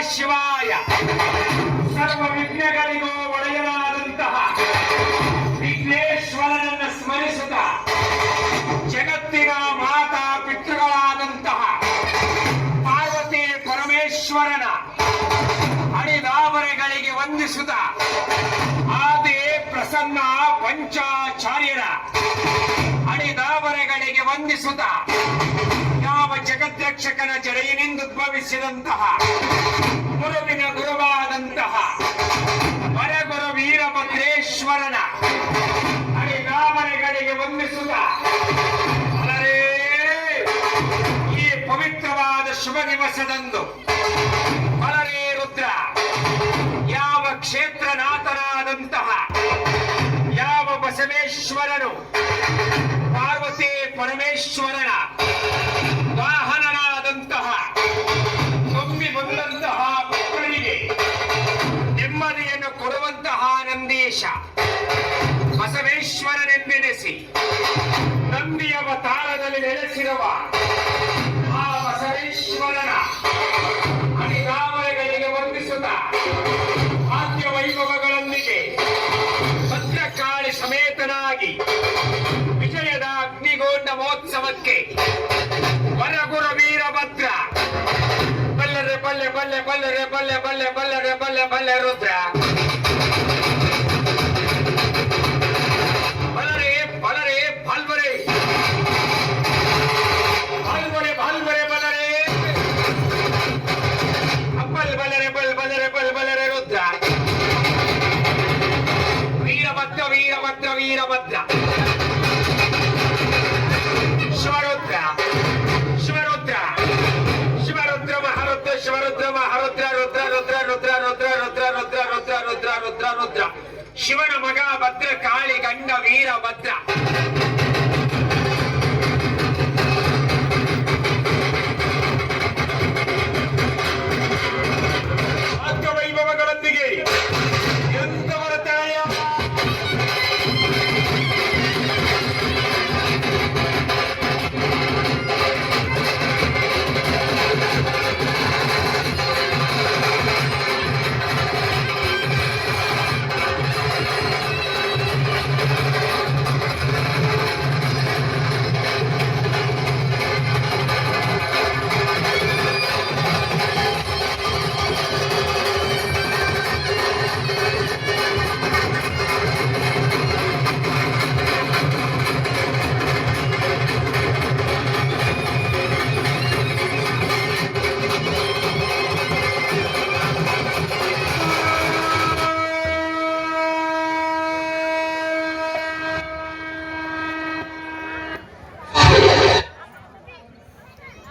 ಶಿವಾಯ. ಸರ್ವ ವಿಘ್ನಗಳಿಗೂ ಒಡೆಯನಾದಂತಹ ವಿಘ್ನೇಶ್ವರನನ್ನು ಸ್ಮರಿಸುತ್ತ ಜಗತ್ತಿನ ಮಾತಾ ಪಿತೃಗಳಾದಂತಹ ಪಾರ್ವತಿ ಪರಮೇಶ್ವರನ ಅಡಿದಾವರೆಗಳಿಗೆ ವಂದಿಸುತ್ತ ಆದಿ ಪ್ರಸನ್ನ ಪಂಚಾಚಾರ್ಯರ ಅಡಿದಾವರೆಗಳಿಗೆ ವಂದಿಸುತ್ತ ಯಾವ ಜಗದ್ರಕ್ಷಕನ ಜಡೆಯಿನಿಂದ ಉದ್ಭವಿಸಿದಂತಹ ಗುರುವಿನ ಗುರುವಾದಂತಹ ವರಗುರು ವೀರಭದ್ರೇಶ್ವರನ ಅಡಿದಾವರೆಗಳಿಗೆ ವಂದಿಸುತ್ತ ಈ ಪವಿತ್ರವಾದ ಶುಭ ದಿವಸದಂದು ಬಲರೇ ರುದ್ರ ಯಾವ ಕ್ಷೇತ್ರನಾಥನಾದಂತಹ ಯಾವ ಬಸವೇಶ್ವರನು ಪಾರ್ವತಿ ಪರಮೇಶ್ವರನ ವಾಹನನಾದಂತಹ ತುಂಬಿ ಬಂದಂತಹ ಭಕ್ತರಿಗೆ ನೆಮ್ಮದಿಯನ್ನು ಕೊಡುವಂತಹ ನಂದೀಶ ಬಸವೇಶ್ವರನೆಂದೆನಿಸಿ ನಂದಿ ಅವತಾರದಲ್ಲಿ ನೆಲೆಸಿರುವ ಆ ಬಸವೇಶ್ವರನ ಅಡಿದಾವರೆಗಳಿಗೆ ವಂದಿಸುತ್ತ ಆದ್ಯ ವೈಭವಗಳೊಂದಿಗೆ ಭದ್ರಕಾಳಿ ಸಮೇತನಾಗಿ ವಿಜಯದ ಅಗ್ನಿಗೊಂಡ ಮಹೋತ್ಸವಕ್ಕೆ ವರಗುರು ವೀರಭದ್ರ ಬಲ್ಲರೆ ಬಲ್ಲೆ ಬಲ್ಲೆ ಬಲ್ಲರೆ ಬಲ್ಲೆ ಬಲ್ಲೆ ಬಲ್ಲರೆ ಬಲ್ಲೆ ಬಲ್ಲೆ ರುದ್ರ ಬಲರೆ ಬಲರೆ ಬಲ್ವರೆ ಬಲ್ವರೆ ಬಲ್ವರೆ ಬಲರೆ ಅಬ್ಬಲ್ ಬಲರೆ ಬಲ್ ಬಲರೆ ಬಲ್ ಬಲರೆ ರುದ್ರ ವೀರಭದ್ರ ವೀರಭದ್ರ ವೀರಭದ್ರ ಶಿವರುದ್ರ ಶಿವರುದ್ರ ಶಿವರುದ್ರ ಮಹಾರುದ್ರ ಶಿವರುದ್ರ ಮಹಾರುದ್ರ ರುದ್ರ ರುದ್ರ ರುದ್ರ ರುದ್ರ ರುದ್ರ ರುದ್ರ ರುದ್ರ ರುದ್ರ ರುದ್ರ ರುದ್ರ ಶಿವನ ಮಗ ಭದ್ರ ಕಾಳಿ ಗಂಡ ವೀರಭದ್ರ